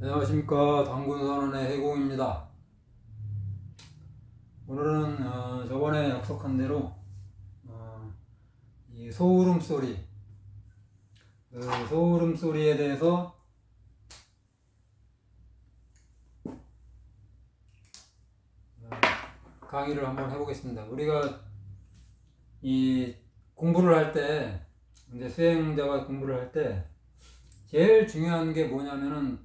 안녕하십니까. 당군선언의 해공입니다. 오늘은 저번에 약속한 대로 이 소울음소리, 그 소울음소리에 대해서 강의를 한번 해보겠습니다. 우리가 이 공부를 할 때, 이제 수행자가 공부를 할 때 제일 중요한 게 뭐냐면은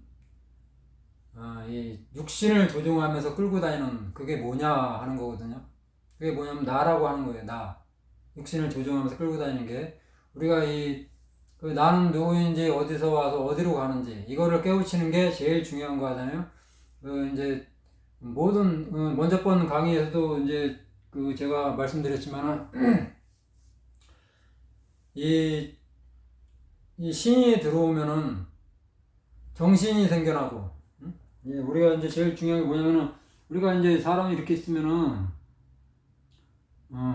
이 육신을 조종하면서 끌고 다니는 그게 뭐냐 하는 거거든요. 그게 뭐냐면 나라고 하는 거예요. 나. 육신을 조종하면서 끌고 다니는 게 우리가 그 나는 누구인지 어디서 와서 어디로 가는지 이거를 깨우치는 게 제일 중요한 거 하잖아요. 이제 모든 먼저 번 강의에서도 이제 그 제가 말씀드렸지만은 이 신이 들어오면은 정신이 생겨나고 우리가 이제 제일 중요한 게 뭐냐면은 우리가 이제 사람이 이렇게 있으면은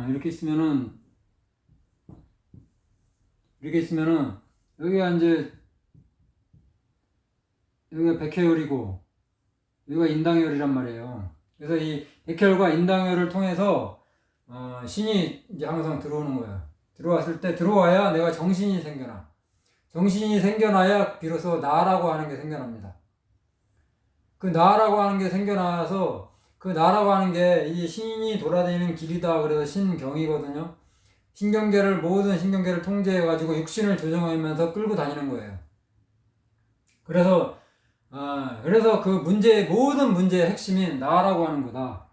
이렇게 있으면은 여기가 이제 여기가 백혈이고 여기가 인당혈이란 말이에요. 그래서 이 백혈과 인당혈을 통해서 신이 이제 항상 들어오는 거예요. 들어왔을 때 들어와야 내가 정신이 생겨나. 정신이 생겨나야 비로소 나라고 하는 게 생겨납니다. 그 나라고 하는 게 생겨나서 그 나라고 하는 게 이 신이 돌아다니는 길이다. 그래서 신경이거든요. 모든 신경계를 통제해가지고 육신을 조정하면서 끌고 다니는 거예요. 그래서 그 모든 문제의 핵심인 나라고 하는 거다.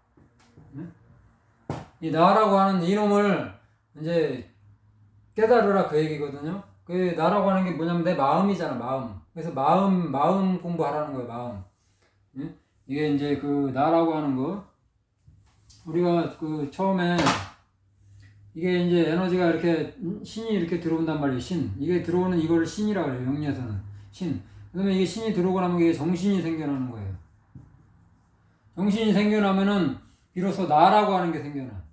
이 나라고 하는 이놈을 이제 깨달으라 그 얘기거든요. 그 나라고 하는 게 뭐냐면 내 마음이잖아, 마음. 그래서 마음 공부하라는 거예요, 마음. 이게 이제 그 나라고 하는 거. 우리가 그 처음에 이게 이제 에너지가 이렇게 신이 이렇게 들어온단 말이에요. 이게 들어오는 이거를 신이라고 그래요. 영리에서는 신. 그러면 이게 신이 들어오고 나면 이게 정신이 생겨나는 거예요. 정신이 생겨나면은 비로소 나라고 하는 게 생겨나.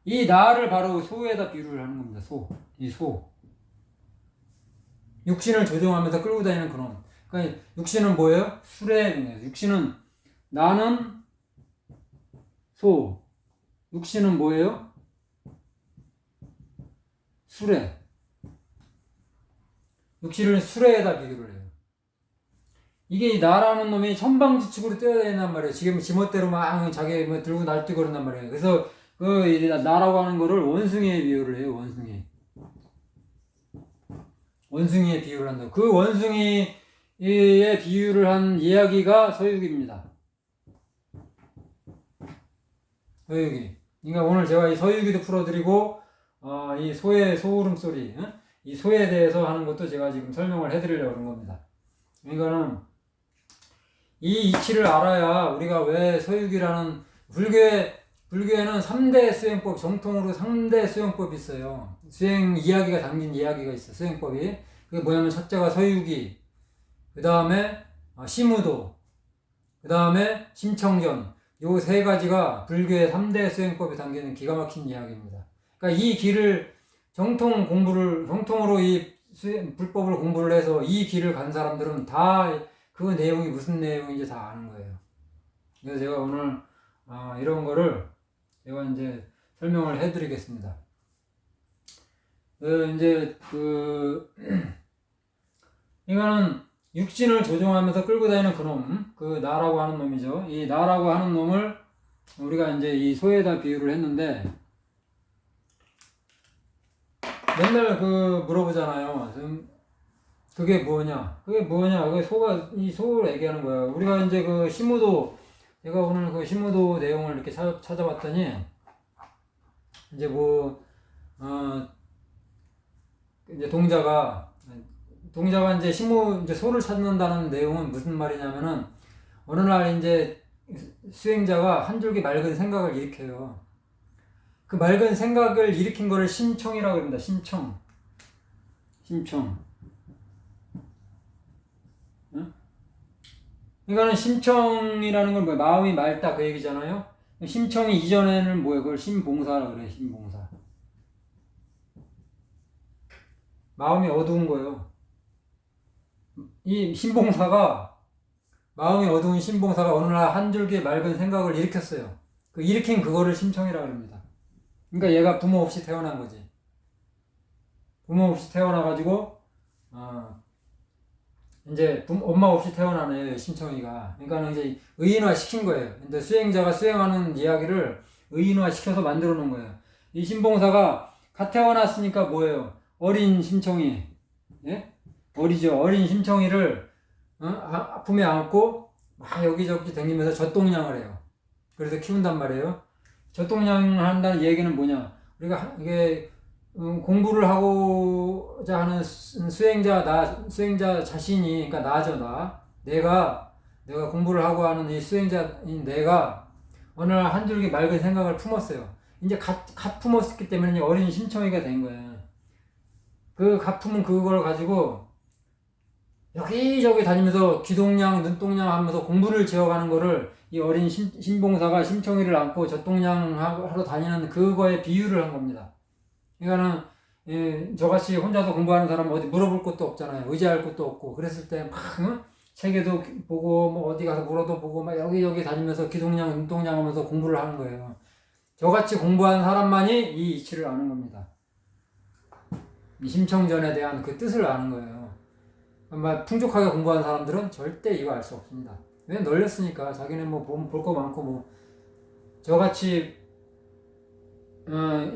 이 나를 바로 소에다 비유를 하는 겁니다. 이 소. 육신을 조종하면서 끌고 다니는 그놈. 그러니까 육신은 뭐예요? 수레예요. 육신은 나는 소. 육신은 뭐예요? 수레. 육신을 수레에다 비교를 해요. 이게 나라는 놈이 천방지축으로 뛰어다닌단 말이에요. 지금 지멋대로 막 자기 들고 날뛰고 그런단 말이에요. 그래서 그 나라고 하는 거를 원숭이에 비유를 해요. 원숭이에 비유를 한다. 그 원숭이에 비유를 한 이야기가 서유기입니다. 서유기. 그러니까 오늘 제가 이 서유기도 풀어드리고 이 소의 소울음소리, 이 소에 대해서 하는 것도 제가 지금 설명을 해드리려고 하는 겁니다. 그러니까는 이 이치를 알아야 우리가 왜 서유기라는 불교에는 3대 수행법, 정통으로 3대 수행법이 있어요. 수행 이야기가 담긴 이야기가 있어요. 수행법이. 그게 뭐냐면 첫째가 서유기, 그 다음에 시무도, 그 다음에 심청전. 요 세 가지가 불교의 3대 수행법이 담기는 기가 막힌 이야기입니다. 그러니까 이 길을 정통으로 이 불법을 공부를 해서 이 길을 간 사람들은 다 그 내용이 무슨 내용인지 다 아는 거예요. 그래서 제가 오늘 이런 거를 제가 이제 설명을 해드리겠습니다. 이거는 육신을 조종하면서 끌고 다니는 그놈, 그 나라고 하는 놈이죠. 이 나라고 하는 놈을 우리가 이제 이 소에다 비유를 했는데, 맨날 물어보잖아요. 그게 뭐냐? 그게 이 소를 얘기하는 거야. 우리가 이제 제가 오늘 그 시무도 내용을 이렇게 찾아봤더니, 이제 이제 동자가 이제 이제 소를 찾는다는 내용은 무슨 말이냐면은, 어느 날 이제 수행자가 한 줄기 맑은 생각을 일으켜요. 그 맑은 생각을 일으킨 거를 심청이라고 합니다. 심청. 응? 그러니까는 심청이라는 건 마음이 맑다 그 얘기잖아요. 심청이 이전에는 뭐예요? 그걸 심봉사라고 그래요. 심봉사. 마음이 어두운 거예요. 이 심봉사가 마음이 어두운 신봉사가 어느 날 한 줄기 맑은 생각을 일으켰어요. 그 일으킨 그거를 심청이라고 합니다. 그러니까 얘가 부모 없이 태어난 거지. 부모 없이 태어나가지고 이제 엄마 없이 태어난 애 심청이가. 그러니까 이제 의인화 시킨 거예요. 근데 수행자가 수행하는 이야기를 의인화 시켜서 만들어 놓은 거예요. 이 신봉사가 갓 태어났으니까 뭐예요? 어린 심청이, 예? 어리죠. 어린 심청이를 품에 안고 막 여기저기 다니면서 젖동냥을 해요. 그래서 키운단 말이에요. 젖동냥 한다는 얘기는 뭐냐? 우리가 이게 공부를 하고자 하는 수행자 자신이, 그러니까 나죠, 나. 내가 공부를 하고 하는 이 수행자인 내가 어느 날 한 줄기 맑은 생각을 품었어요. 이제 갓 품었기 때문에 어린 심청이가 된 거예요. 그 갓 품은 그걸 가지고 여기저기 다니면서 귀동냥, 눈동냥 하면서 공부를 지어가는 거를 이 어린 신봉사가 심청이를 안고 젖동냥 하러 다니는 그거에 비유를 한 겁니다. 그러니까는 저같이 혼자서 공부하는 사람은 어디 물어볼 것도 없잖아요. 의지할 것도 없고. 그랬을 때 막 책에도 보고 뭐 어디 가서 물어도 보고 막 여기저기 다니면서 귀동냥, 눈동냥 하면서 공부를 하는 거예요. 저같이 공부한 사람만이 이 이치를 아는 겁니다. 이 심청전에 대한 그 뜻을 아는 거예요. 풍족하게 공부한 사람들은 절대 이거 알 수 없습니다. 왜? 널렸으니까. 자기는 뭐 볼 거 많고 뭐 저같이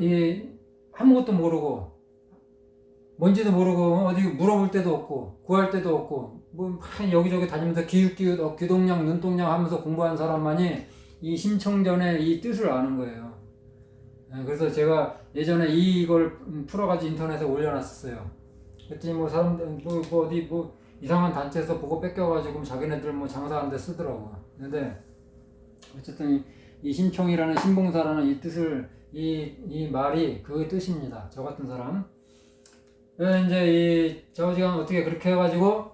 이 아무것도 모르고 뭔지도 모르고 어디 물어볼 데도 없고 구할 데도 없고 뭐 여기저기 다니면서 귀동냥 눈동냥 하면서 공부한 사람만이 이 심청전의 이 뜻을 아는 거예요. 그래서 제가 예전에 이걸 풀어가지고 인터넷에 올려놨었어요. 그랬더니 뭐 사람들 뭐 어디 뭐 이상한 단체에서 보고 뺏겨가지고 자기네들 뭐 장사하는 데 쓰더라고. 근데 어쨌든 이 심청이라는 신봉사라는 이 뜻을 이 말이 그 뜻입니다. 저 같은 사람. 이제 이 저지간 어떻게 그렇게 해가지고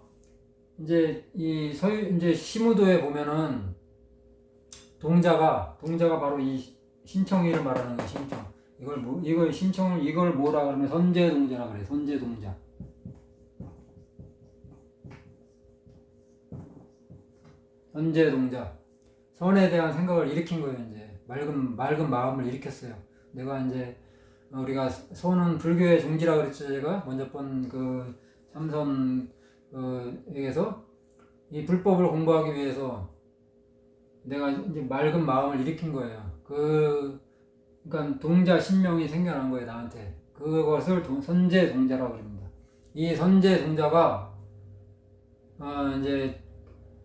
이제 이제 시무도에 보면은 동자가 바로 이 심청이를 말하는 거예요. 심청. 이걸 뭐라 그러면 선제동자라 그래. 선제동자. 선제동자. 선에 대한 생각을 일으킨 거예요. 이제 맑은 마음을 일으켰어요. 내가 이제 우리가 선은 불교의 종지라 그랬죠. 제가 먼저 본 그 참선에게서 이 불법을 공부하기 위해서 내가 이제 맑은 마음을 일으킨 거예요. 그러니까 동자 신명이 생겨난 거예요, 나한테. 그것을 선제 동자라고 합니다. 이 선제 동자가 이제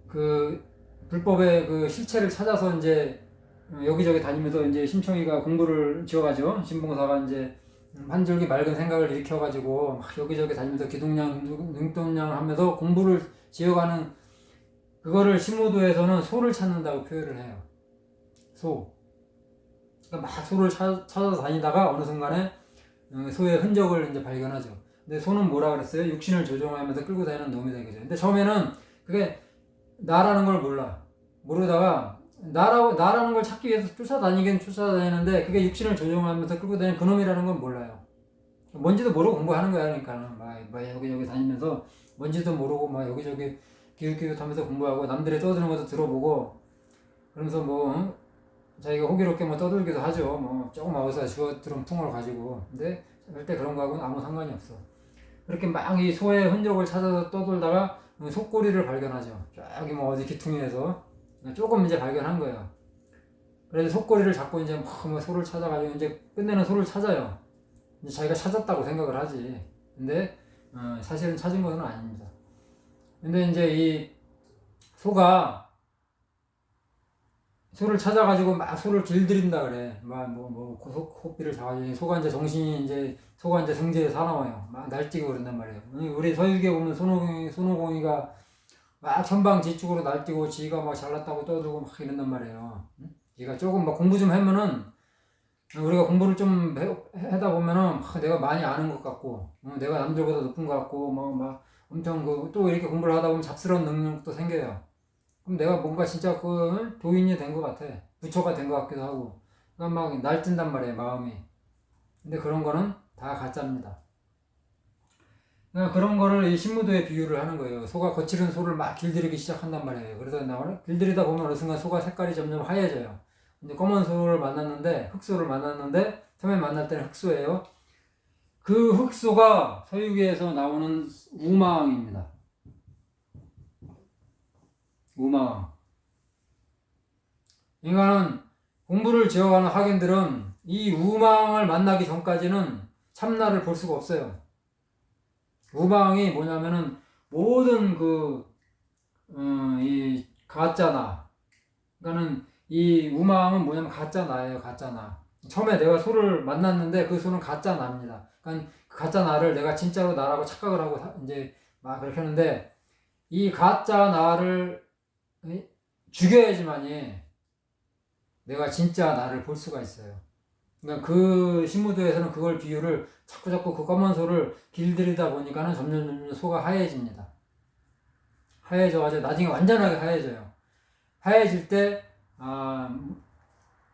그 불법의 그 실체를 찾아서 이제 여기저기 다니면서 이제 심청이가 공부를 지어가지고 신봉사가 이제 한 줄기 맑은 생각을 일으켜가지고 막 여기저기 다니면서 기동량, 눈동량 하면서 공부를 지어가는 그거를 시무도에서는 소를 찾는다고 표현을 해요. 소. 그러니까 막 소를 찾아서 다니다가 어느 순간에 소의 흔적을 이제 발견하죠. 근데 소는 뭐라 그랬어요? 육신을 조종하면서 끌고 다니는 놈이 되겠죠. 근데 처음에는 그게 나라는 걸 모르다가 나라는 걸 찾기 위해서 쫓아다니는데 그게 육신을 조종하면서 끌고 다니는 그놈이라는 건 몰라요. 뭔지도 모르고 공부하는 거야. 그러니까 막 여기저기 다니면서 뭔지도 모르고 막 여기저기 기웃기웃하면서 공부하고 남들이 떠드는 것도 들어보고 그러면서 뭐 자기가 호기롭게 뭐 떠들기도 하죠. 뭐 조금 어디서 주워들은 풍을 가지고. 근데 절대 그런 거하고는 아무 상관이 없어. 그렇게 막 이 소의 흔적을 찾아서 떠돌다가 속꼬리를 발견하죠. 저기 뭐 어디 기퉁이에서 조금 이제 발견한 거예요. 그래서 속꼬리를 잡고 이제 막 소를 찾아가지고 이제 끝내는 소를 찾아요. 이제 자기가 찾았다고 생각을 하지. 근데 사실은 찾은 것은 아닙니다. 근데 이제 이 소를 찾아가지고 막 소를 길들인다 그래. 코피를 잡아주니 소가 이제 성지에 사나워요. 막 날뛰고 그런단 말이에요. 우리 서유기에 보면 손오공이가 막 천방지축으로 날뛰고 지가 막 잘났다고 떠들고 막 이런단 말이에요. 지가 조금 막 공부 좀 하면은 우리가 공부를 좀 하다 보면은 내가 많이 아는 것 같고 내가 남들보다 높은 것 같고 막 엄청 또 이렇게 공부를 하다 보면 잡스러운 능력도 생겨요. 그럼 내가 뭔가 진짜 도인이 된 것 같아. 부처가 된 것 같기도 하고. 그러니까 막 날뛴단 말이에요, 마음이. 근데 그런 거는 다 가짜입니다. 그러니까 그런 거를 이 신무도에 비유를 하는 거예요. 소가 거칠은 소를 막 길들이기 시작한단 말이에요. 그래서 길들이다 보면 어느 순간 소가 색깔이 점점 하얘져요. 근데 검은 소를 만났는데, 흑소를 만났는데, 처음에 만날 때는 흑소예요. 그 흑소가 서유기에서 나오는 우마왕입니다. 우마왕. 인간은 공부를 지어가는 학인들은 이 우마왕을 만나기 전까지는 참나를 볼 수가 없어요. 우마왕이 뭐냐면은 모든 이 가짜나, 그러니까는 이 우마왕은 뭐냐면 가짜나예요, 가짜나. 처음에 내가 소를 만났는데 그 소는 가짜나입니다. 그러니까 그 가짜나를 내가 진짜로 나라고 착각을 하고 이제 막 그렇게 하는데, 이 가짜나를 죽여야지만이 내가 진짜 나를 볼 수가 있어요. 그러니까 그 신무도에서는 그걸 비유를 자꾸 그 검은 소를 길들이다 보니까는 점점 소가 하얘집니다. 하얘져가지고 나중에 완전하게 하얘져요. 하얘질 때,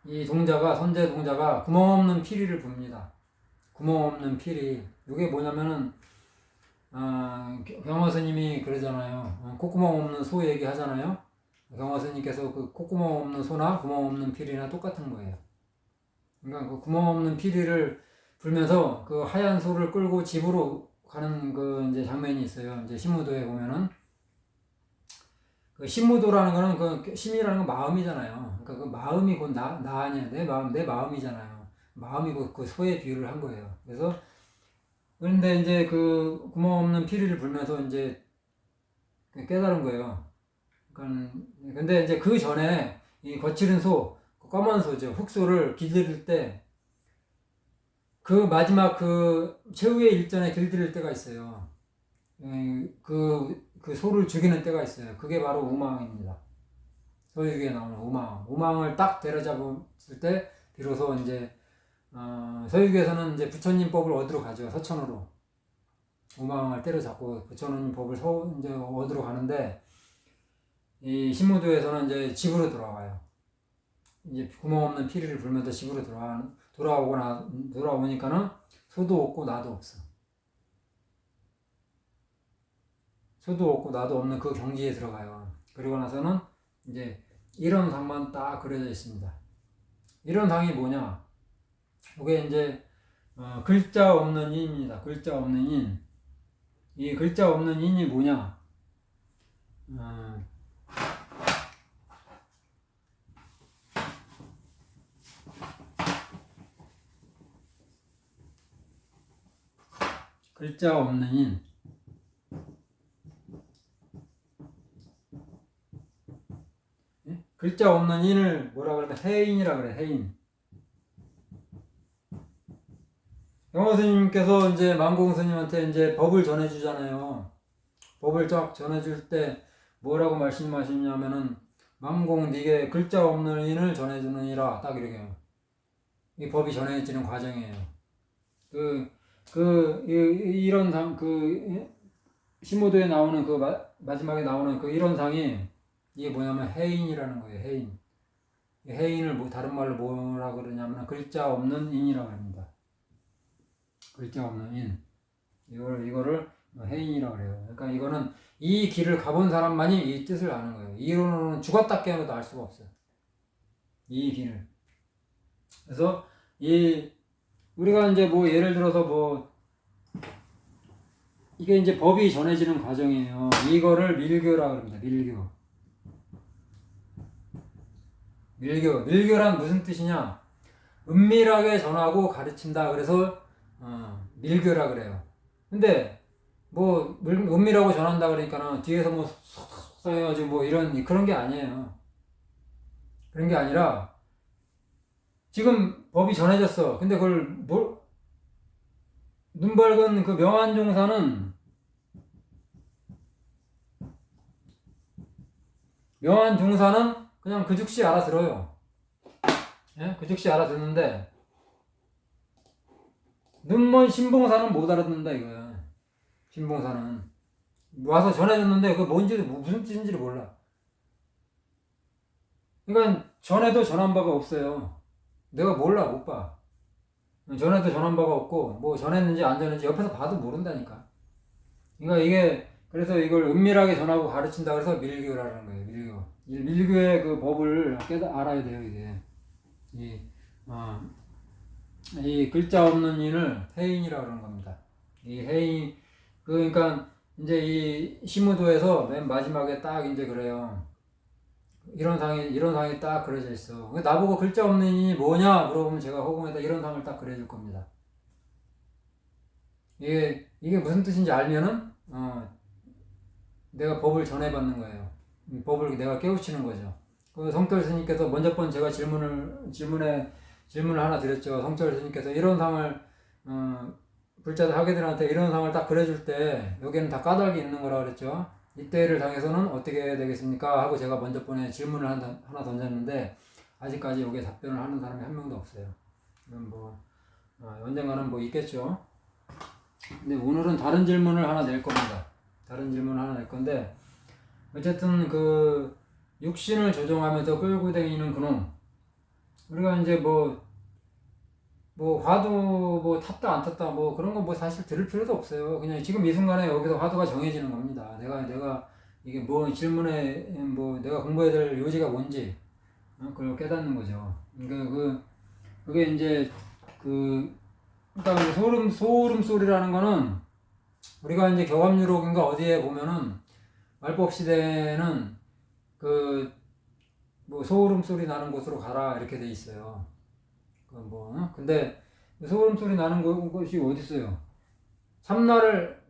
이 선제 동자가 구멍 없는 피리를 붑니다. 구멍 없는 피리. 이게 뭐냐면은, 경화 스님이 그러잖아요. 콧구멍 없는 소 얘기 하잖아요. 경화 스님께서 그 콧구멍 없는 소나 구멍 없는 피리나 똑같은 거예요. 그러니까 그 구멍 없는 피리를 불면서 그 하얀 소를 끌고 집으로 가는 그 이제 장면이 있어요. 이제 신무도에 보면은 그 신무도라는 거는 그 심이라는 건 마음이잖아요. 그러니까 그 마음이 곧 나 아니야. 내 마음이잖아요. 마음이 곧 그 소의 비유를 한 거예요. 그래서 그런데 이제 그 구멍 없는 피리를 불면서 이제 깨달은 거예요. 그러니까 근데 이제 그 전에 이 거칠은 소, 검은 소죠. 흑소를 길들일 때 그 마지막 그 최후의 일전에 길들일 때가 있어요. 그 소를 죽이는 때가 있어요. 그게 바로 우망입니다. 서유기에 나오는 우망. 우망을 딱 때려잡았을 때 비로소 이제 서유기에서는 이제 부처님 법을 얻으러 가죠. 서천으로. 우망을 때려잡고 부처님 법을 이제 얻으러 가는데, 이 신무도에서는 이제 집으로 돌아와요. 이제 구멍 없는 피리를 불면서 집으로 돌아오니까는 소도 없고 나도 없어. 소도 없고 나도 없는 그 경지에 들어가요. 그리고 나서는 이제 이런 상만 딱 그려져 있습니다. 이런 상이 뭐냐? 이게 이제 글자 없는 인입니다. 글자 없는 인. 이 글자 없는 인이 뭐냐? 글자 없는 인. 글자 없는 인을 뭐라 그러면 해인이라 그래. 해인. 경호 스님께서 이제 만공 스님한테 이제 법을 전해주잖아요. 법을 쫙 전해줄 때 뭐라고 말씀하시냐면은, 만공 네게 글자 없는 인을 전해주느니라, 딱 이렇게 해요. 이 법이 전해지는 과정이에요. 이런 신무도에 나오는 마지막에 나오는 그 이런 상이, 이게 뭐냐면 해인이라는 거예요. 해인. 해인을 다른 말로 뭐라 그러냐면 글자 없는 인이라고 합니다. 글자 없는 인. 이거를 해인이라고 그래요. 그러니까 이거는 이 길을 가본 사람만이 이 뜻을 아는 거예요. 이론으로는 죽었다 깨어나도 알 수가 없어요. 이 길을. 그래서 우리가 이제 뭐 예를 들어서 이게 이제 법이 전해지는 과정이에요. 이거를 밀교라고 합니다. 밀교란 무슨 뜻이냐? 은밀하게 전하고 가르친다. 그래서 밀교라 그래요. 근데 뭐 은밀하고 전한다 그러니까는 뒤에서 뭐 쏙쏙 해가지고 뭐 그런 게 아니에요. 그런 게 아니라 지금 법이 전해졌어. 근데 그걸 눈 밝은 그 명한 종사는 그냥 그 즉시 알아들어요. 예? 그 즉시 알아듣는데, 눈먼 신봉사는 못 알아듣는다 이거야. 신봉사는 와서 전해줬는데 그 무슨 뜻인지를 몰라. 그러니까 전해도 전한 바가 없어요. 내가 몰라, 못 봐. 전해도 전한 바가 없고 뭐 전했는지 안 전했는지 옆에서 봐도 모른다니까. 그러니까 이게 그래서 이걸 은밀하게 전하고 가르친다 그래서 밀교라는 거예요. 밀교. 이 밀교의 그 법을 알아야 돼요. 이게 이, 어, 이 글자 없는 인을 해인이라고 그러는 겁니다. 이 해인 그러니까 이제 이 시무도에서 맨 마지막에 딱 이제 그래요. 이런 상이 딱 그려져 있어. 나보고 글자 없는 인이 뭐냐 물어보면 제가 허공에다 이런 상을 딱 그려줄 겁니다. 이게 무슨 뜻인지 알면은 내가 법을 전해받는 거예요. 법을 내가 깨우치는 거죠. 그 성철 스님께서 먼저 번 제가 질문을 하나 드렸죠. 성철 스님께서 이런 상을 불자들 하게들한테 이런 상을 딱 그려줄 때 여기는 다 까닭이 있는 거라 그랬죠. 이때를 당해서는 어떻게 해야 되겠습니까? 하고 제가 먼저 번에 질문을 하나 던졌는데 아직까지 여기에 답변을 하는 사람이 한 명도 없어요. 언젠가는 뭐 있겠죠. 근데 오늘은 다른 질문을 하나 낼 겁니다. 다른 질문을 하나 낼 건데 어쨌든 그 육신을 조종하면서 끌고 다니는 그놈 우리가 이제 뭐 화두 뭐 탔다 안 탔다 뭐 그런 거 뭐 사실 들을 필요도 없어요. 그냥 지금 이 순간에 여기서 화두가 정해지는 겁니다. 내가 이게 뭐 질문에 뭐 내가 공부해야 될 요지가 뭔지 그걸 깨닫는 거죠. 그러니까 그게 이제 그러니까 소울음 소리라는 거는 우리가 이제 경합유록인가 어디에 보면은 말법 시대는 뭐 소울음 소리 나는 곳으로 가라 이렇게 돼 있어요. 근데 소울음 소리 나는 곳이 어디 있어요?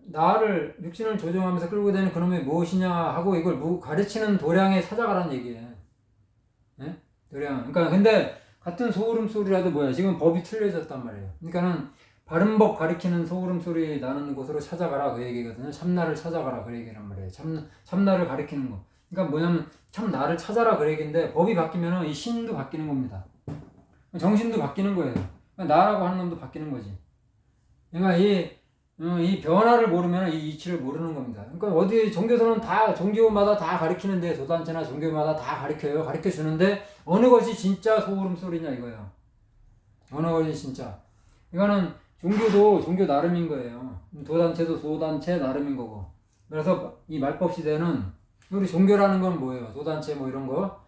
나를 육신을 조종하면서 끌고 다니는 그놈이 무엇이냐 하고 이걸 가르치는 도량에 찾아가라는 얘기예요. 예? 도량. 그러니까 근데 같은 소울음 소리라도 뭐야? 지금 법이 틀려졌단 말이에요. 그러니까는 바른 법 가리키는 소울음 소리 나는 곳으로 찾아가라 그 얘기거든요. 참나를 찾아가라 그 얘기란 말이에요. 참나를 가리키는 거. 그러니까 뭐냐면 참 나를 찾아라 그 얘기인데 법이 바뀌면은 이 신도 바뀌는 겁니다. 정신도 바뀌는 거예요. 그러니까 나라고 하는 놈도 바뀌는 거지. 그러니까 이 변화를 모르면 이 이치를 모르는 겁니다. 그러니까 어디 종교서는 다 종교마다 다 가리키는데 도단체나 종교마다 다 가르쳐 주는데 어느 것이 진짜 소울음 소리냐 이거예요. 어느 것이 진짜. 이거는 종교도 종교 나름인 거예요. 도단체도 도단체 나름인 거고. 그래서 이 말법 시대는 우리 종교라는 건 뭐예요? 도단체 뭐 이런 거.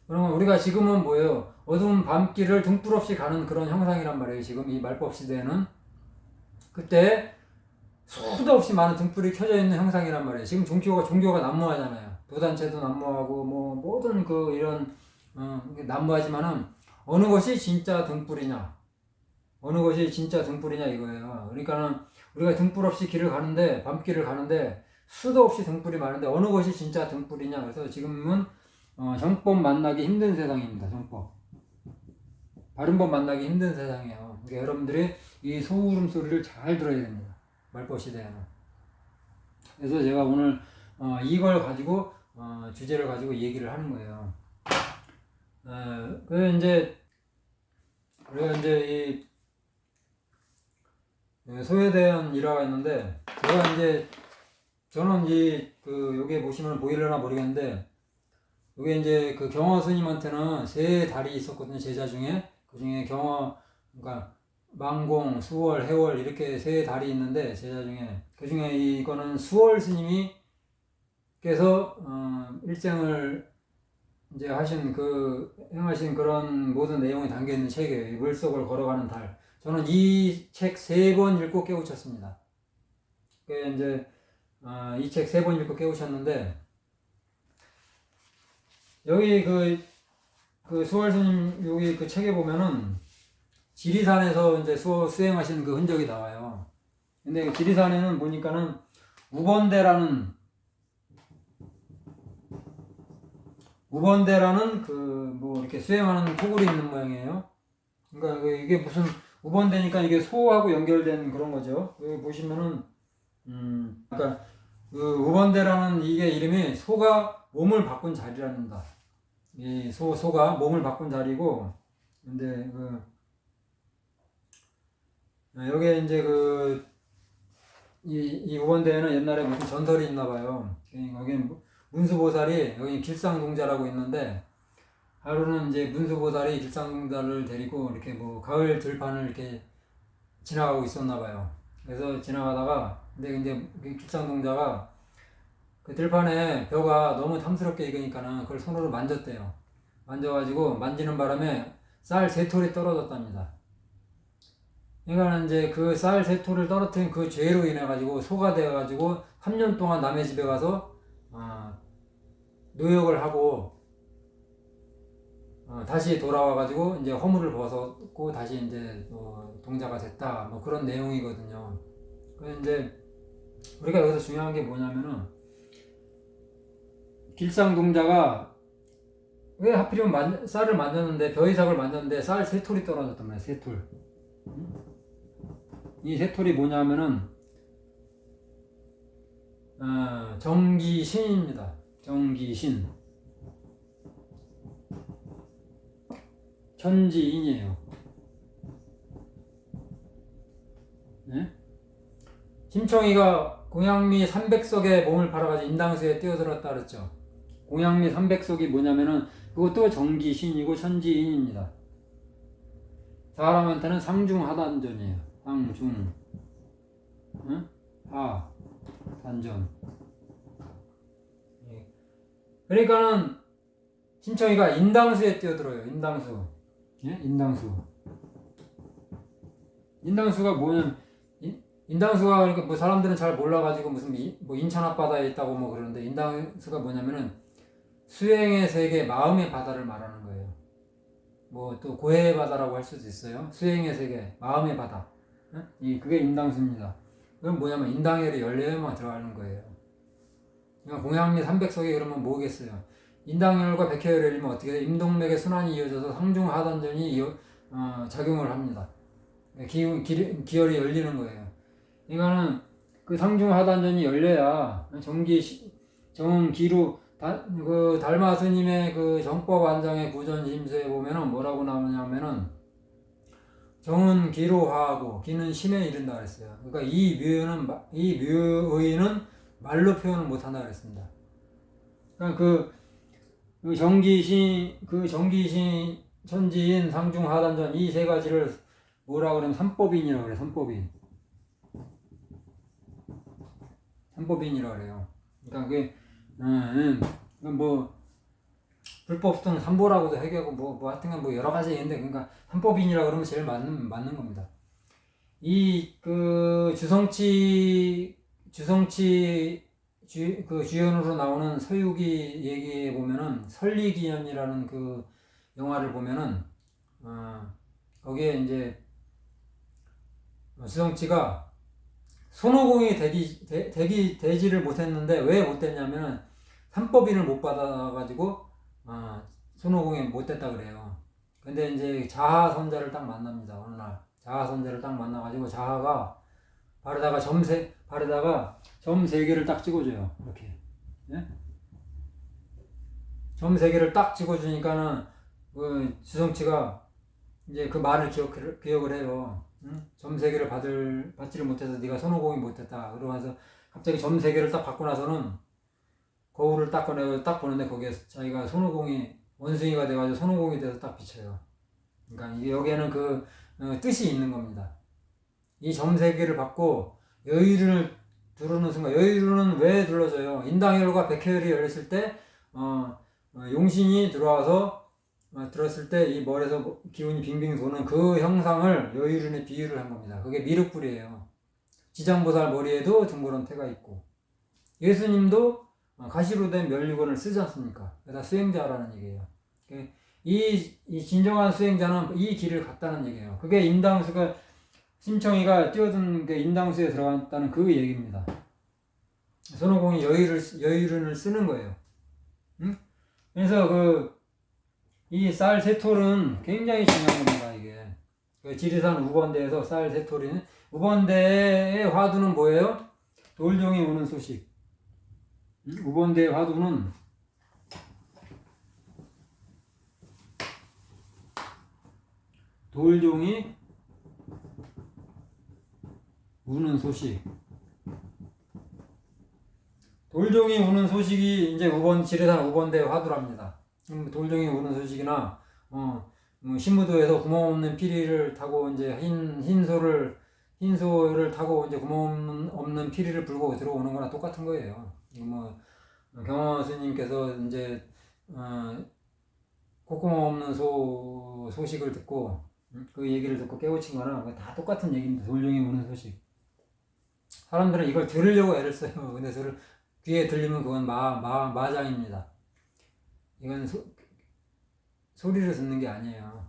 그러면 우리가 지금은 뭐예요? 어두운 밤길을 등불 없이 가는 그런 형상이란 말이에요. 지금 이 말법 시대는. 그때 수도 없이 많은 등불이 켜져 있는 형상이란 말이에요. 지금 종교가 난무하잖아요. 도단체도 난무하고 뭐 모든 이런 난무하지만은 어느 것이 진짜 등불이냐? 어느 것이 진짜 등불이냐 이거예요. 그러니까는 우리가 등불 없이 길을 가는데 밤길을 가는데 수도 없이 등불이 많은데 어느 것이 진짜 등불이냐? 그래서 지금은 정법 만나기 힘든 세상입니다. 정법. 바른 법 만나기 힘든 세상이에요. 그러니까 여러분들이 이 소울음 소리를 잘 들어야 됩니다. 말법 시대에는. 그래서 제가 오늘 이걸 가지고 주제를 가지고 얘기를 하는 거예요. 그래서 이제 우리가 이제 이 소에 대한 일화가 있는데 제가 이제 저는 여기에 보시면 보이려나 모르겠는데 여기 이제 그 경화 스님한테는 세 달이 있었거든요. 제자 중에 그 중에 그러니까 망공, 수월, 해월 이렇게 세 달이 있는데 제자 중에 그 중에 이거는 수월 스님이 께서 일생을 이제 행하신 그런 모든 내용이 담겨 있는 책이에요. 물속을 걸어가는 달. 저는 이 책 3번 읽고 깨우쳤습니다. 이제 이 책 3번 읽고 깨우쳤는데 여기 수월 스님 여기 그 책에 보면은 지리산에서 이제 수행하시는 그 흔적이 나와요. 근데 지리산에는 보니까는 우번대라는 뭐 이렇게 수행하는 토굴이 있는 모양이에요. 그러니까 이게 무슨 우번대니까 이게 소하고 연결된 그런 거죠. 여기 보시면은 그러니까 우번대라는 이게 이름이 소가 몸을 바꾼 자리랍니다. 이 소가 몸을 바꾼 자리고 근데 여기에 이제 이 우번대에는 옛날에 무슨 전설이 있나 봐요. 여기 문수보살이 여기 길상동자라고 있는데 하루는 이제 문수보살이 길상동자를 데리고 이렇게 뭐 가을 들판을 이렇게 지나가고 있었나 봐요. 그래서 지나가다가 근데 그 길상동자가 그 들판에 벼가 너무 탐스럽게 익으니까는 그걸 손으로 만졌대요. 만져가지고 만지는 바람에 쌀 3톨이 떨어졌답니다. 그러니까 이제 그 쌀 3톨을 떨어뜨린 그 죄로 인해 가지고 소가 되어 가지고 3년 동안 남의 집에 가서 노역을 하고 다시 돌아와 가지고 이제 허물을 벗었고 다시 이제 동자가 됐다 뭐 그런 내용이거든요. 그래서 이제 우리가 여기서 중요한 게 뭐냐면은 길상동자가 왜 하필이면 쌀을 만졌는데 벼이삭을 만졌는데 쌀 3톨이 떨어졌단 말이야. 3톨. 이 3톨이 뭐냐면은 정기신입니다. 정기신. 천지인이에요. 네? 심청이가 공양미 300석에 몸을 팔아가지고 인당수에 뛰어들었다 그랬죠. 공양미 300석이 뭐냐면은 그것도 정기신이고 천지인입니다. 사람한테는 상중하단전이에요. 상중 하단전. 그러니까는 심청이가 인당수에 뛰어들어요. 인당수. 예? 인당수. 인당수가 뭐냐면 인당수가 그러니까 뭐 사람들은 잘 몰라가지고 무슨 뭐 인천 앞바다에 있다고 뭐 그러는데 인당수가 뭐냐면은 수행의 세계, 마음의 바다를 말하는 거예요. 뭐 또 고해의 바다라고 할 수도 있어요. 수행의 세계, 마음의 바다. 그게 인당수입니다. 그건 뭐냐면 인당열이 14명만 들어가는 거예요. 그러니까 공양미 300석이 그러면 뭐겠어요? 인당열과 백혈을 열리면 어떻게 돼요? 임동맥의 순환이 이어져서 상중하단전이 작용을 합니다. 기혈이 열리는 거예요. 그러니까는 그 상중하단전이 열려야 정기로 그 달마 스님의 그 정법 안장의 구전심서에 보면은 뭐라고 나오냐면은 정은 기로 화하고 기는 심에 이른다 그랬어요. 그러니까 이 묘의는 말로 표현을 못한다 그랬습니다. 그러니까 그 정기신 천지인 상중하단전 이 세 가지를 뭐라 그러면 삼법인이라고 그래. 삼법인이라고 그래요. 그러니까 그게 뭐 불법성 삼보라고도 해결하고 뭐 하여튼간 뭐 여러 가지 있는데 그러니까 삼법인이라 그러면 제일 맞는 겁니다. 이 그 그 주연으로 나오는 서유기 얘기에 보면은 설리기연이라는 그 영화를 보면은 거기에 이제 주성치가 손오공이 되지를 못했는데 왜 못됐냐면은 삼법인을 못 받아가지고 손오공이 못됐다 그래요. 근데 이제 자하선자를 딱 만납니다. 어느 날 자하선자를 딱 만나가지고 자하가 바르다가 점 3개를 딱 찍어줘요. 이렇게. 예? 점 3개를 딱 찍어주니까는 그 주성치가 이제 그 말을 기억을 해요. 응? 점 3개를 받지를 못해서 네가 손오공이 못했다. 그러면서 갑자기 점 3개를 딱 받고 나서는 거울을 딱 꺼내고 딱 보는데 거기에 자기가 손오공이 원숭이가 돼가지고 손오공이 돼서 딱 비쳐요. 그러니까 이게 여기에는 그 뜻이 있는 겁니다. 이 점 3개를 받고 여의륜을 두르는 순간 여의륜은 왜 둘러져요? 인당열과 백혈이 열렸을 때 용신이 들어와서 들었을 때 이 머리에서 기운이 빙빙 도는 그 형상을 여의륜에 비유를 한 겁니다. 그게 미륵불이에요. 지장보살 머리에도 둥그런 태가 있고 예수님도 가시로 된 멸류관을 쓰지 않습니까? 그래서 수행자라는 얘기예요. 이 진정한 수행자는 이 길을 갔다는 얘기예요. 그게 인당수가 심청이가 뛰어든 게 인당수에 들어갔다는 그 얘기입니다. 손오공이 여의륜을 쓰는 거예요. 응? 그래서 이 쌀 3톨은 굉장히 중요한 겁니다. 이게 그 지리산 우번대에서 쌀 3톨인 우번대의 화두는 뭐예요? 돌종이 우는 소식. 우번대의 화두는 돌종이 우는 소식. 돌종이 우는 소식이 이제 지리산 우번대 화두랍니다. 돌종이 우는 소식이나 뭐 신무도에서 구멍 없는 피리를 타고 이제 흰 소를 흰소를 타고 이제 구멍 없는 피리를 불고 들어오는 거나 똑같은 거예요. 뭐 경화 스님께서 이제 콧구멍 없는 소식을 듣고 그 얘기를 듣고 깨우친 거나 다 똑같은 얘기입니다. 돌령이 우는 소식. 사람들은 이걸 들으려고 애를 써요. 근데 귀에 들리면 그건 마장입니다. 이건 소리를 듣는 게 아니에요.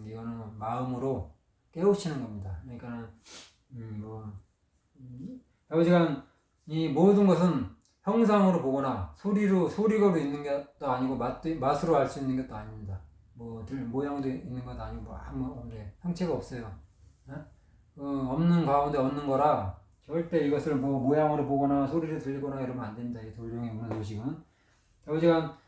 이거는 마음으로 깨우치는 겁니다. 그러니까는 아버지가 이 모든 것은 형상으로 보거나 소리로 있는 것도 아니고 맛으로 알 수 있는 것도 아닙니다. 뭐 모양도 있는 것도 아니고 뭐 아무 형체가 없어요. 없는 가운데 얻는 거라 절대 이것을 뭐 모양으로 보거나 소리를 들리거나 이러면 안 됩니다. 이 돌령이 우는 소식은. 아버지가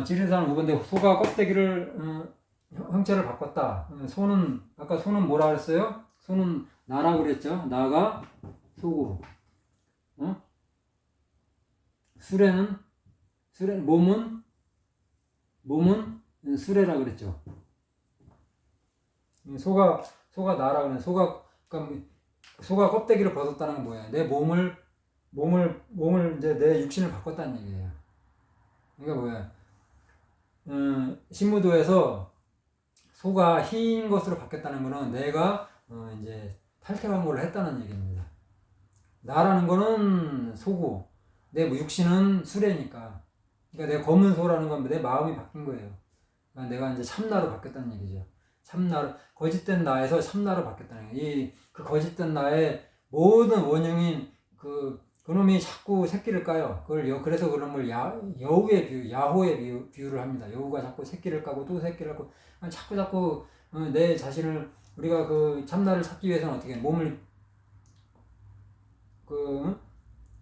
지리산 5번데 소가 껍데기를 형체를 바꿨다. 소는 아까 소는 뭐라 그랬어요? 소는 나라 그랬죠. 나가 소고, 수레는 몸은 수레라 그랬죠. 소가 나라 그래. 그러니까 소가 껍데기를 벗었다는 건 뭐야? 내 몸을 이제 내 육신을 바꿨다는 얘기예요. 그러니까 뭐야? 신무도에서 소가 흰 것으로 바뀌었다는 거는 내가 이제 탈퇴광고를 했다는 얘기입니다. 나라는 거는 소고 내 육신은 수레니까. 그러니까 내가 검은 소라는 건 내 마음이 바뀐 거예요. 그러니까 내가 이제 참나로 바뀌었다는 얘기죠. 참나로 거짓된 나에서 참나로 바뀌었다는 거예요. 그 거짓된 나의 모든 원흉인 그놈이 자꾸 새끼를 까요. 그래서 그런 걸 야호의 비유를 합니다. 여우가 자꾸 새끼를 까고 또 새끼를 까고 자꾸 내 자신을 우리가 그 참나를 찾기 위해서는 어떻게 몸을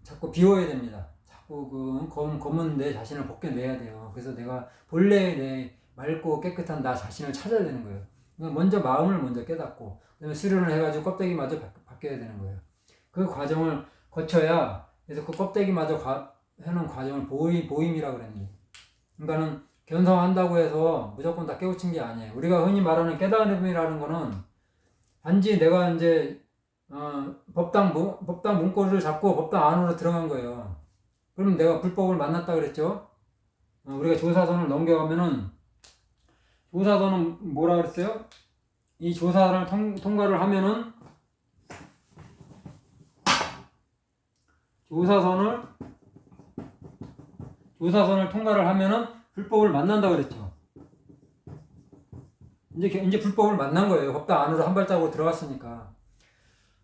자꾸 비워야 됩니다. 자꾸 검은 내 자신을 벗겨내야 돼요. 그래서 내가 본래 내 맑고 깨끗한 나 자신을 찾아야 되는 거예요. 먼저 마음을 먼저 깨닫고 그다음에 수련을 해가지고 껍데기마저 바뀌어야 되는 거예요. 그 과정을 거쳐야 그래서 그 껍데기마저 해놓은 과정을 보임이라고 그랬는데, 그러니까는 견성한다고 해서 무조건 다 깨우친 게 아니에요. 우리가 흔히 말하는 깨달음이라는 거는 단지 내가 이제 법당 문고리를 잡고 법당 안으로 들어간 거예요. 그럼 내가 불법을 만났다 그랬죠. 우리가 조사선을 넘겨가면은 조사선은 뭐라 그랬어요? 이 조사선을 통과를 하면은 조사선을 통과를 하면은 불법을 만난다 그랬죠. 이제 불법을 만난 거예요. 법당 안으로 한 발자국으로 들어갔으니까.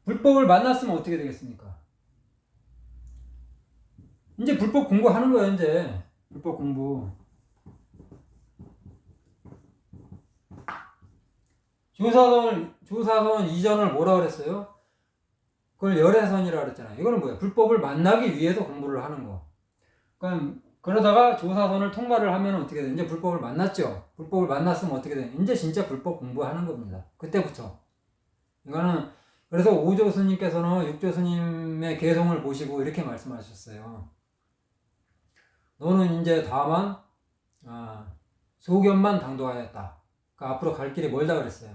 불법을 만났으면 어떻게 되겠습니까? 이제 불법 공부하는 거예요. 이제 불법 공부. 조사선 이전을 뭐라 그랬어요? 그걸 열애선이라 그랬잖아요. 이거는 뭐야? 불법을 만나기 위해서 공부를 하는 거. 그러다가 조사선을 통과를 하면 어떻게 돼? 이제 불법을 만났죠. 불법을 만났으면 어떻게 돼? 이제 진짜 불법 공부하는 겁니다. 그때부터. 이거는 그래서 5조 스님께서는 6조 스님의 개성을 보시고 이렇게 말씀하셨어요. 너는 이제 다만 소견만 당도하였다. 그러니까 앞으로 갈 길이 멀다 그랬어요.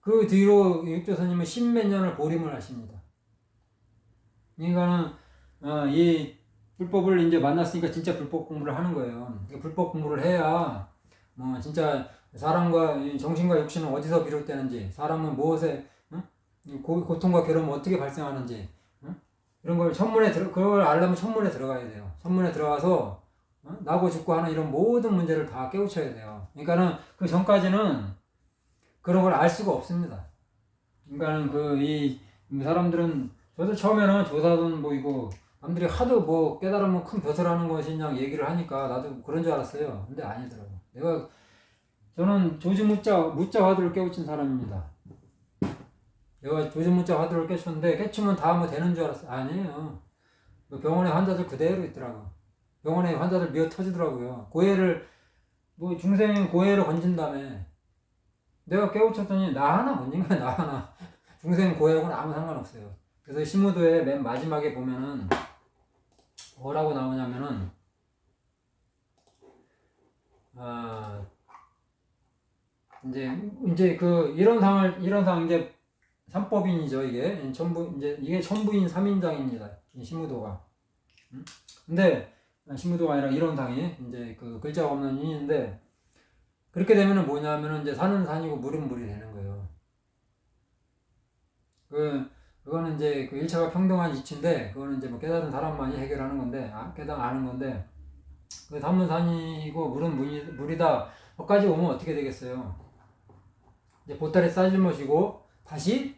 그 뒤로 6조 스님은 10몇 년을 보림을 하십니다. 그러니까는 이 불법을 이제 만났으니까 진짜 불법 공부를 하는 거예요. 불법 공부를 해야 진짜 사람과 정신과 육신은 어디서 비롯되는지, 사람은 무엇에 고통과 괴로움은 어떻게 발생하는지 이런 걸 그걸 알려면 천문에 들어가야 돼요. 천문에 들어가서 나고 죽고 하는 이런 모든 문제를 다 깨우쳐야 돼요. 그러니까는 그 전까지는 그런 걸 알 수가 없습니다. 그러니까는 이 사람들은 저도 처음에는 조사선 이거 남들이 하도 깨달으면 큰 벼슬 하는 것이냐 얘기를 하니까 나도 그런 줄 알았어요. 근데 아니더라고. 저는 조지무자 화두를 깨우친 사람입니다. 내가 조지무자 화두를 깨쳤는데 깨치면 다 되는 줄 알았어요. 아니에요. 병원에 환자들 그대로 있더라고. 병원에 환자들 미어 터지더라고요. 중생 고해를 건진 다음에 내가 깨우쳤더니 나 하나 건진 거야. 나 하나. 중생 고해하고는 아무 상관없어요. 그래서 신무도의 맨 마지막에 보면은 뭐라고 나오냐면은 이제 그 이런 상을 이제 삼법인이죠. 이게 천부 이제 이게 천부인 3인장입니다. 이 신무도가. 근데 신무도가 아니라 이론상이 이제 그 글자가 없는 인인데 그렇게 되면은 뭐냐면은 이제 산은 산이고 물은 물이 되는 거예요. 그거는 이제 그 1차가 평등한 이치인데 그거는 이제 뭐 깨달은 사람만이 해결하는 건데 깨달아는 건데 그 산은 산이고 물은 물이다. 거기까지 오면 어떻게 되겠어요? 이제 보따리 싸질머시고 다시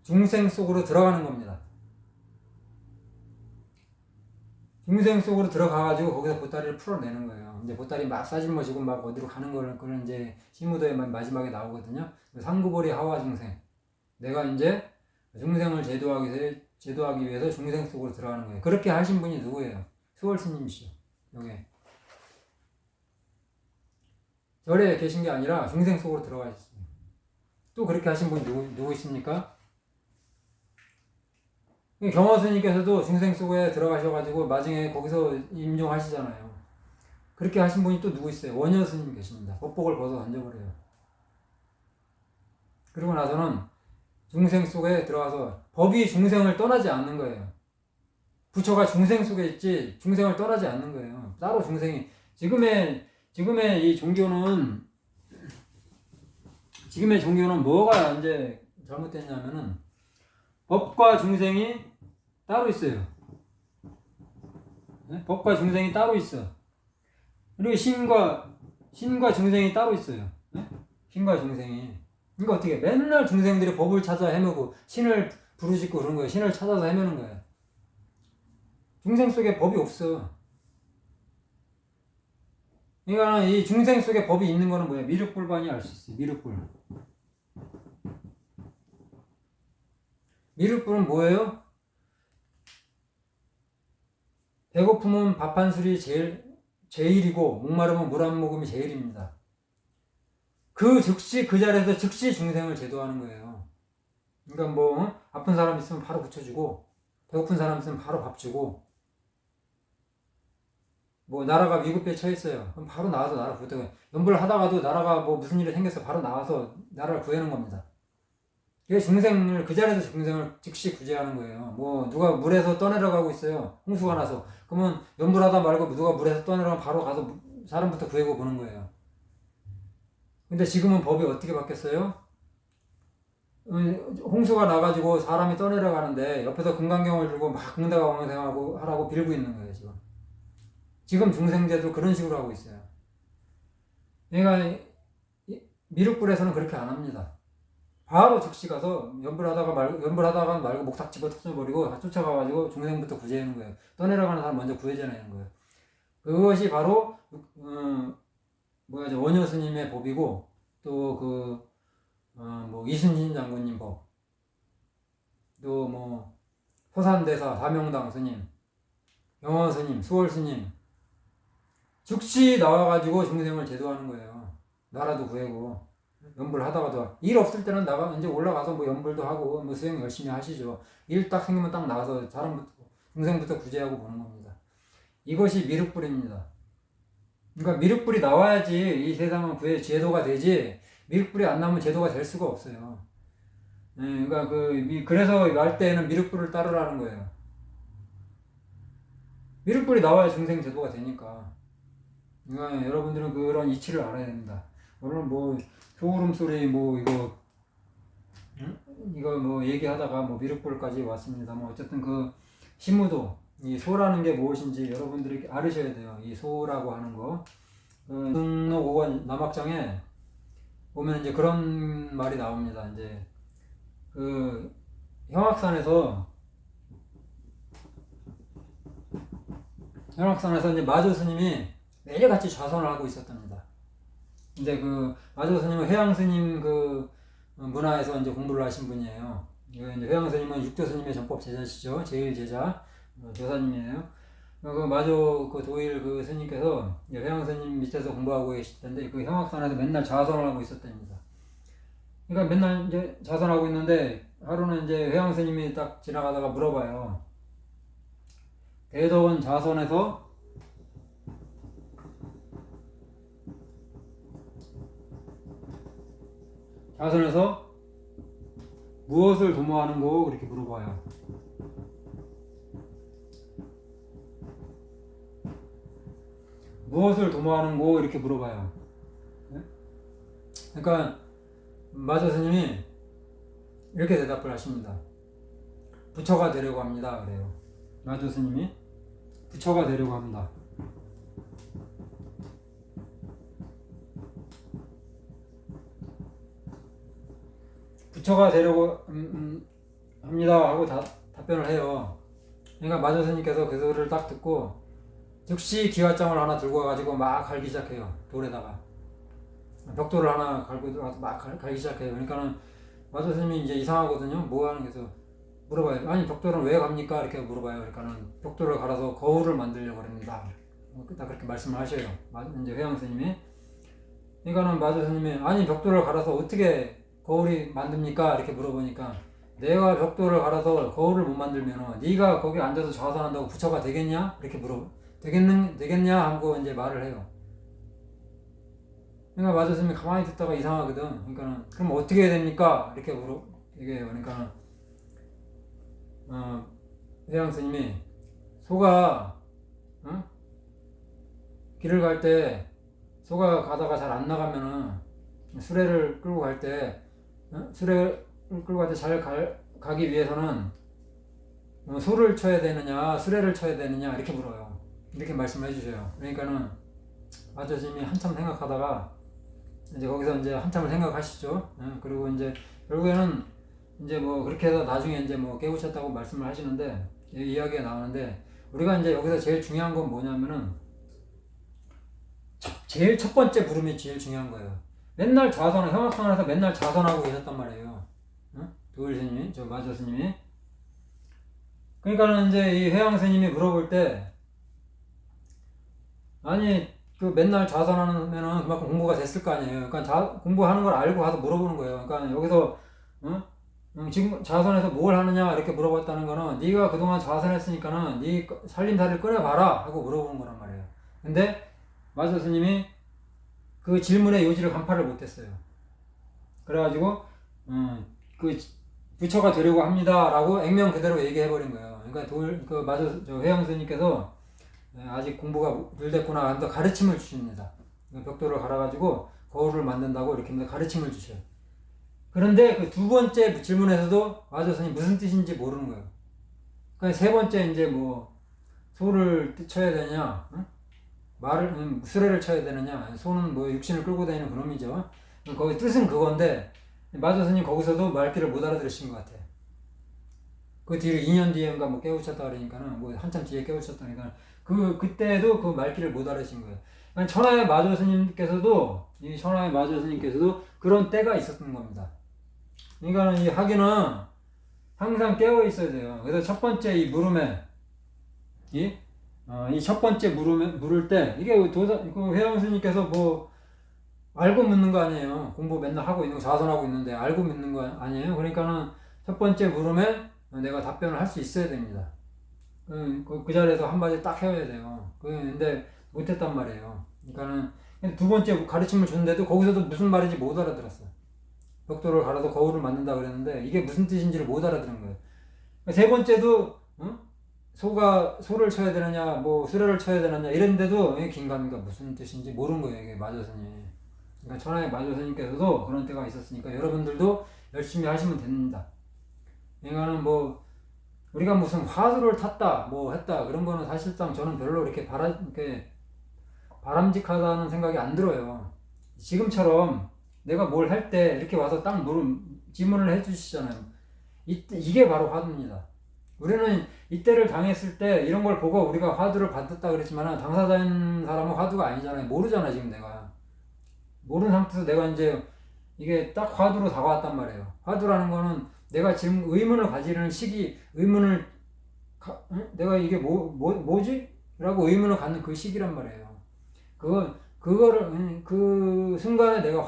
중생 속으로 들어가는 겁니다. 중생 속으로 들어가가지고 거기서 보따리를 풀어내는 거예요. 이제 보따리 막 싸질머시고 막 어디로 가는 거를 그런 이제 신무도의 마지막에 나오거든요. 상구보리 하와 중생. 내가 이제 중생을 제도하기 위해서 중생 속으로 들어가는 거예요. 그렇게 하신 분이 누구예요? 수월 스님이시죠. 여기 절에 계신 게 아니라 중생 속으로 들어가셨어요. 또 그렇게 하신 분이 누구 있습니까? 경화스님께서도 중생 속에 들어가셔가지고 나중에 거기서 임종하시잖아요. 그렇게 하신 분이 또 누구 있어요? 원효스님 계십니다. 법복을 벗어 던져버려요. 그리고 나서는 중생 속에 들어가서 법이 중생을 떠나지 않는 거예요. 부처가 중생 속에 있지 중생을 떠나지 않는 거예요. 따로 중생이 지금의 종교는 뭐가 이제 잘못됐냐면은 법과 중생이 따로 있어요. 네? 법과 중생이 따로 있어. 그리고 신과 중생이 따로 있어요. 네? 신과 중생이. 그러니까 어떻게 맨날 중생들이 법을 찾아 헤매고 신을 부르짖고 그런 거예요. 신을 찾아서 헤매는 거예요. 중생 속에 법이 없어. 그러니까 이 중생 속에 법이 있는 거는 뭐야? 미륵불만이 알 수 있어요. 미륵불. 미륵불은 뭐예요? 배고프면 밥 한 술이 제일이고 목마르면 물 한 모금이 제일입니다. 그 자리에서 즉시 중생을 제도하는 거예요. 그러니까 뭐 아픈 사람 있으면 바로 고쳐주고 배고픈 사람 있으면 바로 밥 주고 뭐 나라가 위급에 처했어요. 그럼 바로 나와서 나라 구해요. 연불을 하다가도 나라가 뭐 무슨 일이 생겨서 바로 나와서 나라를 구해는 겁니다. 그 자리에서 중생을 즉시 구제하는 거예요. 뭐 누가 물에서 떠내려가고 있어요. 홍수가 나서. 그러면 연불하다 말고 누가 물에서 떠내려가면 바로 가서 사람부터 구해고 보는 거예요. 근데 지금은 법이 어떻게 바뀌었어요? 홍수가 나가지고 사람이 떠내려가는데 옆에서 금강경을 들고 막 공다강원생하고 하라고 빌고 있는 거예요. 지금 중생제도 그런 식으로 하고 있어요. 그러니까 미륵불에서는 그렇게 안 합니다. 바로 즉시 가서 연불하다가 말고 목탁 집어 터져버리고 쫓아가가지고 중생부터 구제하는 거예요. 떠내려가는 사람 먼저 구해내는 거예요. 그것이 바로 원효 스님의 법이고 또 뭐 이순신 장군님 법, 또 뭐 서산대사 사명당 스님, 영원 스님, 수월 스님 즉시 나와가지고 중생을 제도하는 거예요. 나라도 구해고 연불하다가도 일 없을 때는 이제 올라가서 뭐 연불도 하고 뭐 수행 열심히 하시죠. 일 딱 생기면 딱 나와서 중생부터 구제하고 보는 겁니다. 이것이 미륵불입니다. 그러니까 미륵불이 나와야지 이 세상은 제도가 되지 미륵불이 안 나오면 제도가 될 수가 없어요. 네, 그러니까 그래서 할 때는 미륵불을 따르라는 거예요. 미륵불이 나와야 중생 제도가 되니까. 그러니까 여러분들은 그런 이치를 알아야 됩니다. 오늘 뭐 소울음소리 뭐 이거 뭐 얘기하다가 뭐 미륵불까지 왔습니다. 뭐 어쨌든 그 신무도 이 소라는 게 무엇인지 여러분들이 알으셔야 돼요. 이 소라고 하는 거. 등록 5권 남학장에 보면 이제 그런 말이 나옵니다. 이제 그 형악산에서 이제 마조 스님이 매일같이 좌선을 하고 있었답니다. 근데 그 마조 스님은 회양 스님 그 문화에서 이제 공부를 하신 분이에요. 이제 회양 스님은 육조 스님의 전법 제자시죠. 제일 제자 조사님이에요. 그 마조 그 도일 그 스님께서 회양 스님 밑에서 공부하고 계실 텐데 그 형악산에서 맨날 좌선을 하고 있었답니다. 그러니까 맨날 이제 좌선하고 있는데 하루는 이제 회양 스님이 딱 지나가다가 물어봐요. 대덕원 좌선에서 자선에서 무엇을 도모하는고 그렇게 물어봐요. 무엇을 도모하는고 이렇게 물어봐요. 네? 그러니까 마저 스님이 이렇게 대답을 하십니다. 부처가 되려고 합니다. 그래요. 마저 스님이 부처가 되려고 합니다. 부처가 되려고 합니다 하고 답변을 해요. 그러니까 마저 스님께서 그 소리를 딱 듣고 즉시 기와장을 하나 들고 와가지고 막 갈기 시작해요. 돌에다가 벽돌을 하나 갈고 들어가서 막 갈기 시작해요. 그러니까는 마저 스님이 이제 이상하거든요. 뭐 하는 게서 물어봐요. 아니 벽돌은 왜 갑니까? 이렇게 물어봐요. 그러니까는 벽돌을 갈아서 거울을 만들려고 합니다. 딱 그렇게 말씀을 하셔요. 이제 회양 스님이. 그러니까는 마저 스님이 아니 벽돌을 갈아서 어떻게 거울이 만듭니까? 이렇게 물어보니까 내가 벽돌을 갈아서 거울을 못 만들면 네가 거기 앉아서 좌선한다고 부처가 되겠냐? 이렇게 되겠냐? 하고 이제 말을 해요. 그러니까 마저 스님이 가만히 듣다가 이상하거든. 그러니까는 그럼 어떻게 해야 됩니까? 이렇게 얘기해요. 그러니까 회양 스님이 소가 길을 갈 때 소가 가다가 잘 안 나가면은 수레를 끌고 갈 때 수레를 끌고 갈 때 잘 가기 위해서는 소를 쳐야 되느냐 수레를 쳐야 되느냐 이렇게 물어요. 이렇게 말씀을 해주셔요. 그러니까는 마저 스님이 한참 생각하다가 이제 거기서 이제 한참을 생각하시죠. 그리고 이제 결국에는 이제 뭐 그렇게 해서 나중에 이제 뭐 깨우쳤다고 말씀을 하시는데 이야기가 나오는데 우리가 이제 여기서 제일 중요한 건 뭐냐면은 제일 첫 번째 물음이 제일 중요한 거예요. 맨날 좌선 형악산에서 맨날 좌선하고 계셨단 말이에요. 도일 스님이 저 마저 스님이. 그러니까는 이제 이 회양 스님이 물어볼 때 아니 그 맨날 좌선하면은 그만큼 공부가 됐을 거 아니에요. 그러니까 공부하는 걸 알고 가서 물어보는 거예요. 그러니까 여기서 지금 좌선에서 뭘 하느냐 이렇게 물어봤다는 거는 네가 그동안 좌선했으니까는 네 살림살이를 꺼내봐라 하고 물어보는 거란 말이에요. 근데 마저 스님이 그 질문의 요지를 간파를 못했어요. 그래가지고 그 부처가 되려고 합니다라고 액면 그대로 얘기해버린 거예요. 그러니까 저 회양 스님께서 아직 공부가 덜 됐구나 하면서 가르침을 주십니다. 벽돌을 갈아가지고 거울을 만든다고 이렇게 가르침을 주셔요. 그런데 그 두 번째 질문에서도 마저 스님 무슨 뜻인지 모르는 거예요. 그러니까 세 번째 이제 뭐 소를 쳐야 되냐, 수레를 쳐야 되느냐, 소는 뭐 육신을 끌고 다니는 그놈이죠. 거기 뜻은 그건데 마저 스님 거기서도 말귀를 못 알아들으신 것 같아요. 그 뒤로 2년 뒤에인가 뭐 깨우쳤다 그러니까는 뭐 한참 뒤에 깨우쳤다 그러니까 그때도 그 말귀를 못 알으신 거예요. 그러니까 천하의 마저 스님께서도 그런 때가 있었던 겁니다. 그러니까 이 학위는 항상 깨어 있어야 돼요. 그래서 첫 번째 이 물음에 이 첫 번째 물을 때 이게 그 회양 스님께서 뭐 알고 묻는 거 아니에요. 공부 맨날 하고 있는 거 좌선하고 있는데 알고 묻는 거 아니에요. 그러니까는 첫 번째 물음에 내가 답변을 할 수 있어야 됩니다. 그 자리에서 한마디 딱 해야 돼요. 근데 못했단 말이에요. 그러니까는 두 번째 가르침을 줬는데도 거기서도 무슨 말인지 못 알아들었어요. 벽돌을 갈아서 거울을 만든다 그랬는데 이게 무슨 뜻인지를 못 알아들은 거예요. 세 번째도 소가 소를 쳐야 되느냐 뭐 수레를 쳐야 되느냐 이랬는데도 긴가민가 무슨 뜻인지 모르는 거예요. 이게 마저 스님. 그러니까 천하의 마저 스님께서도 그런 때가 있었으니까 여러분들도 열심히 하시면 됩니다. 그러니까는 뭐 우리가 무슨 화두를 탔다 뭐 했다 그런 거는 사실상 저는 별로 이렇게 바람직하다는 생각이 안 들어요. 지금처럼 내가 뭘 할 때 이렇게 와서 딱 질문을 해주시잖아요. 이게 바로 화두입니다. 우리는 이때를 당했을 때 이런 걸 보고 우리가 화두를 받았다 그랬지만 당사자인 사람은 화두가 아니잖아요. 모르잖아 지금 내가. 모르는 상태에서 내가 이제 이게 딱 화두로 다가왔단 말이에요. 화두라는 거는 내가 지금 의문을 가지는 시기, 내가 이게 뭐지? 라고 의문을 갖는 그 시기란 말이에요. 그거를, 그 순간에 내가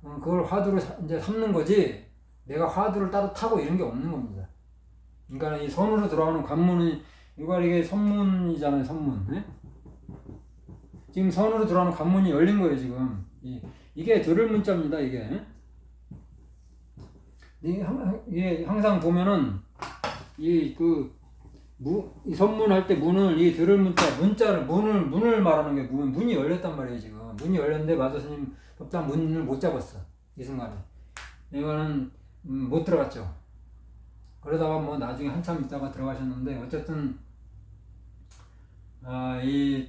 그걸 화두로 이제 삼는 거지, 내가 화두를 따로 타고 이런 게 없는 겁니다. 그러니까 이 선으로 들어오는 관문은, 이게 선문이잖아요, 선문. 네? 지금 선으로 들어오는 관문이 열린 거예요, 지금. 이게 들을 문자입니다, 이게. 이게 항상 보면은 이 선문할 때 문을 이 들을 문을 말하는 게 문이 열렸단 말이에요. 지금 문이 열렸는데 마도스님 법당 문을 못 잡았어 이 순간에. 이거는 못 들어갔죠. 그러다가 뭐 나중에 한참 있다가 들어가셨는데 어쨌든 이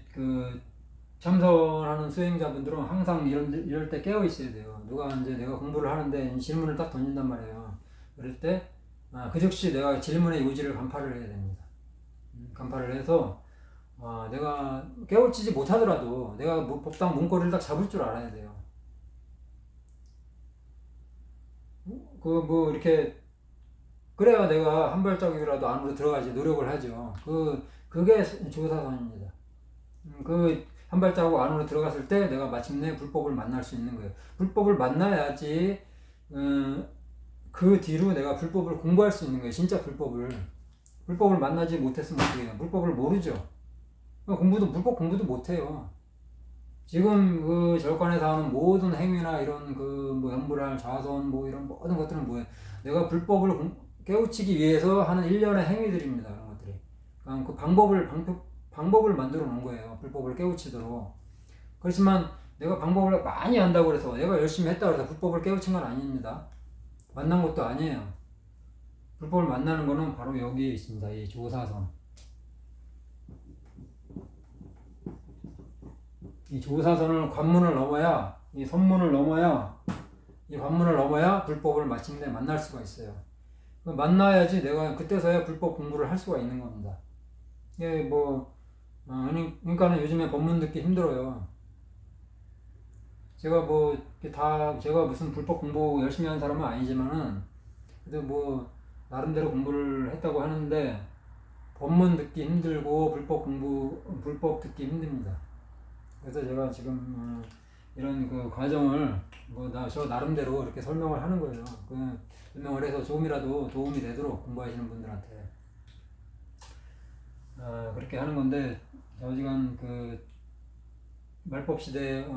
참선하는 수행자분들은 항상 이럴 때 깨어 있어야 돼요. 누가 이제 내가 공부를 하는데 질문을 딱 던진단 말이에요. 그럴 때 그 즉시 내가 질문의 요지를 간파를 해야 됩니다. 간파를 해서 내가 깨우치지 못하더라도 내가 뭐 법당 문고리를 딱 잡을 줄 알아야 돼요. 이렇게 그래야 내가 한 발자국이라도 안으로 들어가지 노력을 하죠. 그게 조사선입니다. 한 발자국 안으로 들어갔을 때 내가 마침내 불법을 만날 수 있는 거예요. 불법을 만나야지 그 뒤로 내가 불법을 공부할 수 있는 거예요. 진짜 불법을 만나지 못했으면 어떻게 해요? 불법을 모르죠. 불법 공부도 못해요. 지금 절간에서 하는 모든 행위나 이런 연불할 자선 이런 모든 것들은 뭐예요? 내가 불법을 깨우치기 위해서 하는 일련의 행위들입니다. 그런 것들이. 그러니까 방법을 만들어 놓은 거예요. 불법을 깨우치도록. 그렇지만 내가 방법을 많이 한다고 해서 내가 열심히 했다고 해서 불법을 깨우친 건 아닙니다. 만난 것도 아니에요. 불법을 만나는 거는 바로 여기에 있습니다. 이 조사선. 이 조사선을 관문을 넘어야, 이 선문을 넘어야, 이 관문을 넘어야 불법을 마침내 만날 수가 있어요. 만나야지 내가 그때서야 불법 공부를 할 수가 있는 겁니다. 이게 그러니까는 요즘에 법문 듣기 힘들어요. 제가 제가 무슨 불법 공부 열심히 하는 사람은 아니지만은, 그래도 나름대로 공부를 했다고 하는데, 법문 듣기 힘들고, 불법 듣기 힘듭니다. 그래서 제가 지금, 이런 과정을, 저 나름대로 이렇게 설명을 하는 거예요. 설명을 해서 조금이라도 도움이 되도록 공부하시는 분들한테. 그렇게 하는 건데, 어지간 말법 시대,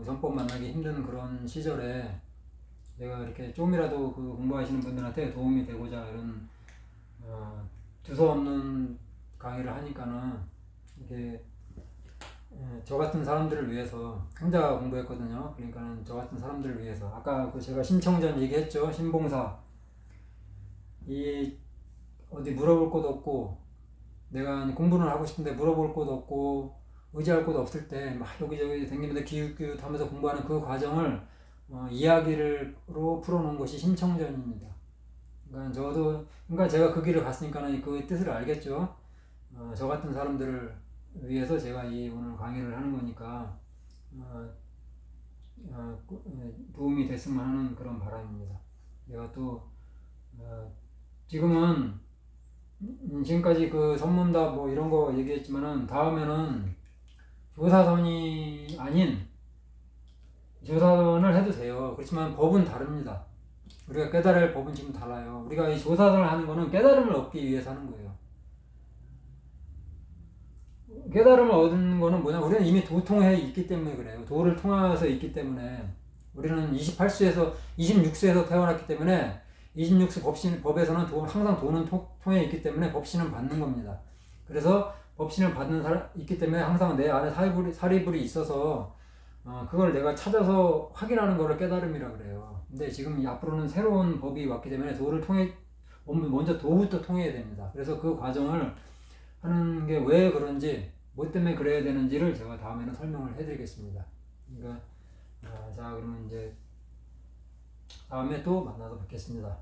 전법 만나기 힘든 그런 시절에 제가 이렇게 조금이라도 공부하시는 분들한테 도움이 되고자 이런, 두서없는 강의를 하니까는 이게, 저 같은 사람들을 위해서, 혼자 공부했거든요. 그러니까는 저 같은 사람들을 위해서. 아까 제가 신청전 얘기했죠. 신봉사. 어디 물어볼 곳 없고, 내가 공부는 하고 싶은데 물어볼 곳 없고, 의지할 곳 없을 때 막 여기저기 다니면서 기웃기웃 하면서 공부하는 그 과정을 이야기로 풀어놓은 것이 심청전입니다. 그러니까 제가 그 길을 갔으니까는 그 뜻을 알겠죠. 저 같은 사람들을 위해서 제가 오늘 강의를 하는 거니까 도움이 됐으면 하는 그런 바람입니다. 제가 또 지금까지 선문답 이런 거 얘기했지만은 다음에는 조사선이 아닌 조사선을 해도 돼요. 그렇지만 법은 다릅니다. 우리가 깨달아야 할 법은 지금 달라요. 우리가 이 조사선을 하는 거는 깨달음을 얻기 위해서 하는 거예요. 깨달음을 얻는 거는 뭐냐? 우리는 이미 도통해 있기 때문에 그래요. 도를 통해서 있기 때문에. 우리는 28세에서 26세에서 태어났기 때문에 26세 법에서는 항상 도는 통해 있기 때문에 법신은 받는 겁니다. 그래서 법신을 있기 때문에 항상 내 안에 사리불이 있어서 그걸 내가 찾아서 확인하는 거를 깨달음이라 그래요. 근데 지금 앞으로는 새로운 법이 왔기 때문에 먼저 도부터 통해야 됩니다. 그래서 그 과정을 하는 게 왜 그런지, 뭐 때문에 그래야 되는지를 제가 다음에는 설명을 해드리겠습니다. 그러니까 자, 그러면 이제 다음에 또 만나서 뵙겠습니다.